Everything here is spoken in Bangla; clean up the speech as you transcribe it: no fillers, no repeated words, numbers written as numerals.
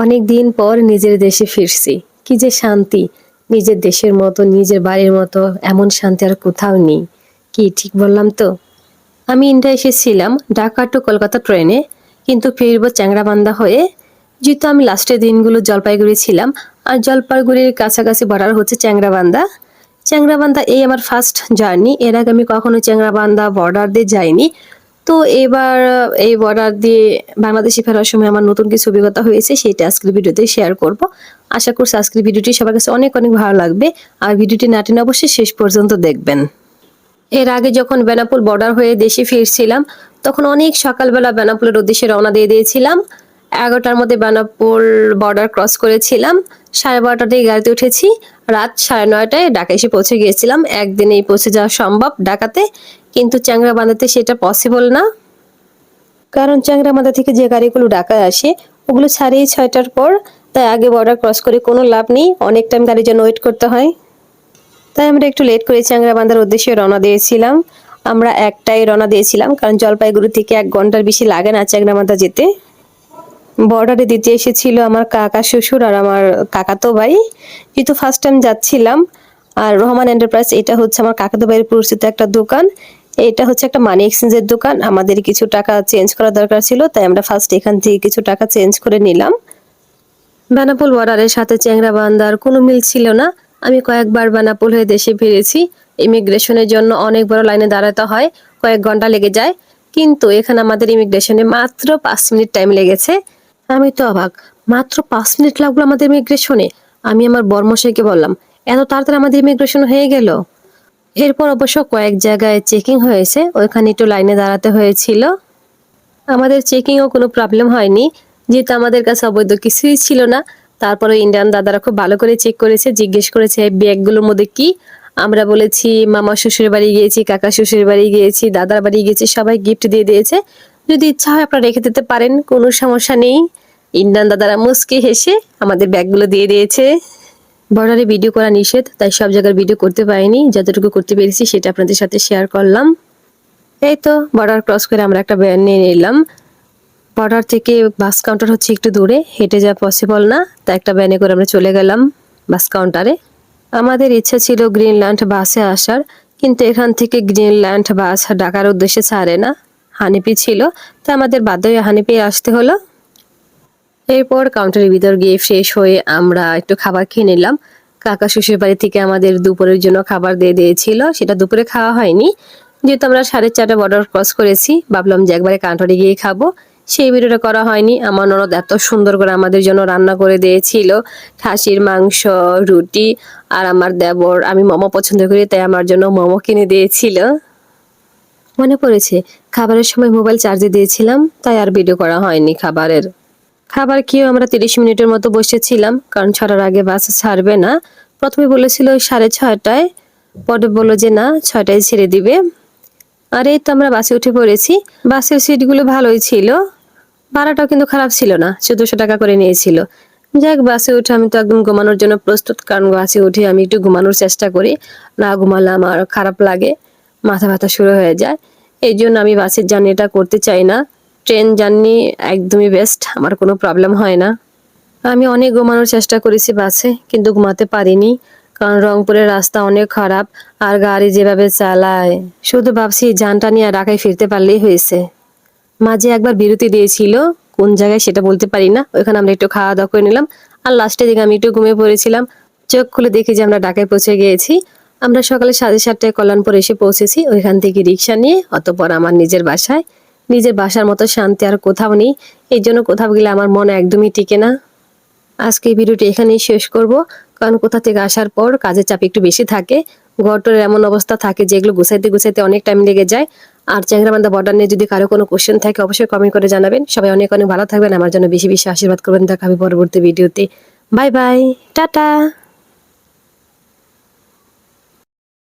অনেক দিন পর নিজের দেশে ফিরছি। কি যে শান্তি! নিজের দেশের মতো, নিজের বাড়ির মতো এমন শান্তি আর কোথাও নেই। কি ঠিক বললাম তো? আমি ইন্ডিয়া এসেছিলাম ঢাকা টু কলকাতা ট্রেনে, কিন্তু ফিরবো চ্যাংড়াবান্ধা হয়ে। যেহেতু আমি লাস্টের দিনগুলো জলপাইগুড়ি ছিলাম, আর জলপাইগুড়ির কাছাকাছি বর্ডার হচ্ছে চ্যাংড়াবান্ধা। চ্যাংড়াবান্ধা এই আমার ফার্স্ট জার্নি। এর আগে আমি কখনো চ্যাংড়াবান্ধা বর্ডার দিয়ে যাইনি। তো এবার এই বর্ডার দিয়ে বাংলাদেশে ফেরার সময় আমার নতুন কিছু অভিজ্ঞতা হয়েছে, সেটা আজকের ভিডিওতে শেয়ার করব। আশা করছি আজকের ভিডিওটি সবার কাছে অনেক অনেক ভালো লাগবে। আর ভিডিওটি না টেনে অবশ্যই শেষ পর্যন্ত দেখবেন। এর আগে যখন বেনাপোল বর্ডার হয়ে দেশে ফিরছিলাম, তখন অনেক সকালবেলা বেনাপোলের উদ্দেশ্যে রওনা দিয়ে দিয়েছিলাম। 11টার মধ্যে বেনাপোল বর্ডার ক্রস করেছিলাম। 12:30টায় গাড়িতে উঠেছি। রাত 9:30টায় ঢাকা এসে পৌঁছে গিয়েছিলাম। একদিনেই পৌঁছে যাওয়া সম্ভব ঢাকাতে, কিন্তু চ্যাংড়াবান্ধাতে সেটা পসিবল না। কারণ চ্যাংড়াবান্ধা থেকে যে গাড়িগুলো ঢাকায় আসে, ওগুলো ছাড়েই 6টার পর। তাই আগে বর্ডার ক্রস করে কোনো লাভ নেই, অনেক টাইম গাড়ির জন্য ওয়েট করতে হয়। তাই আমরা একটু লেট করে চ্যাংড়াবান্ধার উদ্দেশ্যে রওনা দিয়েছিলাম। আমরা একটাই রওনা দিয়েছিলাম, কারণ জলপাইগুড়ি থেকে 1 ঘন্টার বেশি লাগে না চ্যাংড়াবান্ধা যেতে। বর্ডারে দিতে এসেছিল আমার কাকা শ্বশুর আর আমার কাকাতো ভাই। যেহেতু ফার্স্ট টাইম যাচ্ছিলাম। আর রহমান এন্টারপ্রাইজ, এটা হচ্ছে আমার কাকাতো ভাইয়ের পরিচিত একটা দোকান। এটা হচ্ছে একটা মানি এক্সচেঞ্জের দোকান। আমাদের কিছু টাকা চেঞ্জ করা দরকার ছিল, তাই আমরা ফার্স্ট এখান থেকে কিছু টাকা চেঞ্জ করে নিলাম। বেনাপোল বর্ডারের সাথে চ্যাংড়াবান্ধার কোনো মিল ছিল না। আমি কয়েকবার বেনাপোল হয়ে দেশে ফিরেছি। ইমিগ্রেশনের জন্য অনেক বড় লাইনে দাঁড়াতে হয়, কয়েক ঘন্টা লেগে যায়। কিন্তু এখানে আমাদের ইমিগ্রেশনে মাত্র 5 মিনিট টাইম লেগেছে। আমি তো অবাক, মাত্র 5 মিনিট লাগলো আমাদের ইমিগ্রেশনে। আমি আমার বর্মশাইকে বললাম, এত তাড়াতাড়ি আমাদের ইমিগ্রেশন হয়ে গেল। এরপর অবশ্য কয়েক জায়গায় চেকিং হয়েছে, ওইখানে একটু লাইনে দাঁড়াতে হয়েছিল। আমাদের চেকিংও কোনো প্রবলেম হয়নি, যেহেতু আমাদের কাছে অবৈধ কিছুই ছিল না। তারপরে ইন্ডিয়ান দাদারা খুব ভালো করে চেক করেছে, জিজ্ঞেস করেছে এই ব্যাগগুলোর মধ্যে কি। আমরা বলেছি মামা শ্বশুরের বাড়ি গিয়েছি, কাকা শ্বশুরের বাড়ি গিয়েছি, দাদার বাড়ি গিয়েছি, সবাই গিফট দিয়ে দিয়েছে। যদি ইচ্ছা হয় আপনারা রেখে দিতে পারেন, কোনো সমস্যা নেই। ইন্ডিয়ান দাদারা মুচকি হেসে আমাদের ব্যাগগুলো দিয়ে দিয়েছে। বর্ডারে ভিডিও করা নিষেধ, তাই সব জায়গার ভিডিও করতে পারিনি। যতটুকু করতে পেরেছি সেটা আপনাদের সাথে শেয়ার করলাম। এই তো বর্ডার ক্রস করে আমরা একটা ভ্যান নিয়ে নিলাম। বর্ডার থেকে বাস কাউন্টার হচ্ছে একটু দূরে, হেঁটে যাওয়া পসিবল না, তাই একটা ভ্যানে করে আমরা চলে গেলাম বাস কাউন্টারে। আমাদের ইচ্ছা ছিল গ্রিনল্যান্ড বাসে আসার, কিন্তু এখান থেকে গ্রিনল্যান্ড বাস ঢাকার উদ্দেশ্যে ছাড়ে না, হানিপি ছিল। তাই আমাদের বাধ্য হয়ে হানিপি আসতে হলো। এরপর কাউন্টারের ভিতর গিয়ে ফ্রেশ হয়ে আমরা একটু খাবার খেয়ে নিলাম। কাকা শ্বশুর বাড়ি থেকে আমাদের দুপুরের জন্য খাবার দিয়ে দিয়েছিল, সেটা দুপুরে খাওয়া হয়নি। যেহেতু আমরা 4:30 বর্ডার ক্রস করেছি, ভাবলাম যে একবারে কাউন্টারে গিয়ে খাবো, সেই ভিডিওটা করা হয়নি। আমার ননদ এত সুন্দর করে আমাদের জন্য রান্না করে দিয়েছিল, খাসির মাংস, রুটি। আর আমার দেবর, আমি মোমো পছন্দ করি, তাই আমার জন্য মোমো কিনে দিয়েছিল। মনে পড়েছে খাবারের সময় মোবাইল চার্জে দিয়েছিলাম, তাই আর ভিডিও করা হয়নি খাবারের। খাবার খেয়ে আমরা 30 মিনিটের মতো বসেছিলাম, কারণ ছাড়ার আগে বাস ছাড়বে না। প্রথমে বলেছিল 6:30টায়, পরে বললো যে না, 6টায় ছেড়ে দিবে। আর এই তো আমরা বাসে উঠে পড়েছি। বাসের সিটগুলো ভালোই ছিল, ভাড়াটাও কিন্তু খারাপ ছিল না, 1400 টাকা করে নিয়েছিল। যাক, বাসে উঠে আমি তো একদম ঘুমানোর জন্য প্রস্তুত, কারণ বাসে উঠে আমি একটু ঘুমানোর চেষ্টা করি। না ঘুমালে আমার খারাপ লাগে, মাথা ব্যথা শুরু হয়ে যায়। এই জন্য আমি বাসের জার্নিটা করতে চাই না। ট্রেন জার্নি একদমই বেস্ট, আমার কোনো প্রবলেম হয় না। আমি অনেক ঘুমানোর চেষ্টা করেছি বাসে, কিন্তু ঘুমাতে পারিনি, কারণ রংপুরের রাস্তা অনেক খারাপ। আর গাড়ি যেভাবে চালায়, শুধু ভাবছি জানটা নিয়ে ঢাকায় ফিরতে পারলেই হয়েছে। মাঝে একবার বিরতি দিয়েছিল, কোন জায়গায় সেটা বলতে পারি না। ওইখানে আমরা একটু খাওয়া দাওয়া করে নিলাম। আর লাস্টের দিকে আমি একটু ঘুমিয়ে পড়েছিলাম। চোখ খুলে দেখি যে আমরা ঢাকায় পৌঁছে গিয়েছি। আমরা সকালে 7:30টায় কল্যাণপুর এসে পৌঁছেছি। ওইখান থেকে রিক্সা নিয়ে অতঃপর আমার নিজের বাসায়। নিজের বাসার মতো শান্তি আর কোথাও নেই, এই জন্য কোথাও গেলে আমার মন একদমই টিকে না। আজকে এই ভিডিওটি এখানেই শেষ করব, কারণ কোথা থেকে আসার পর কাজের চাপ একটু বেশি থাকে। ঘরটরের এমন অবস্থা থাকে যেগুলো গুছাইতে গুছাইতে অনেক টাইম লেগে যায়। আর চ্যাংড়াবান্ধা বর্ডার নিয়ে যদি কারো কোনো কোশ্চেন থাকে অবশ্যই কমেন্ট করে জানাবেন। সবাই অনেক অনেক ভালো থাকবেন, আমার জন্য বেশি বেশি আশীর্বাদ করবেন। দেখা হবে পরবর্তী ভিডিওতে। Bye bye, tata.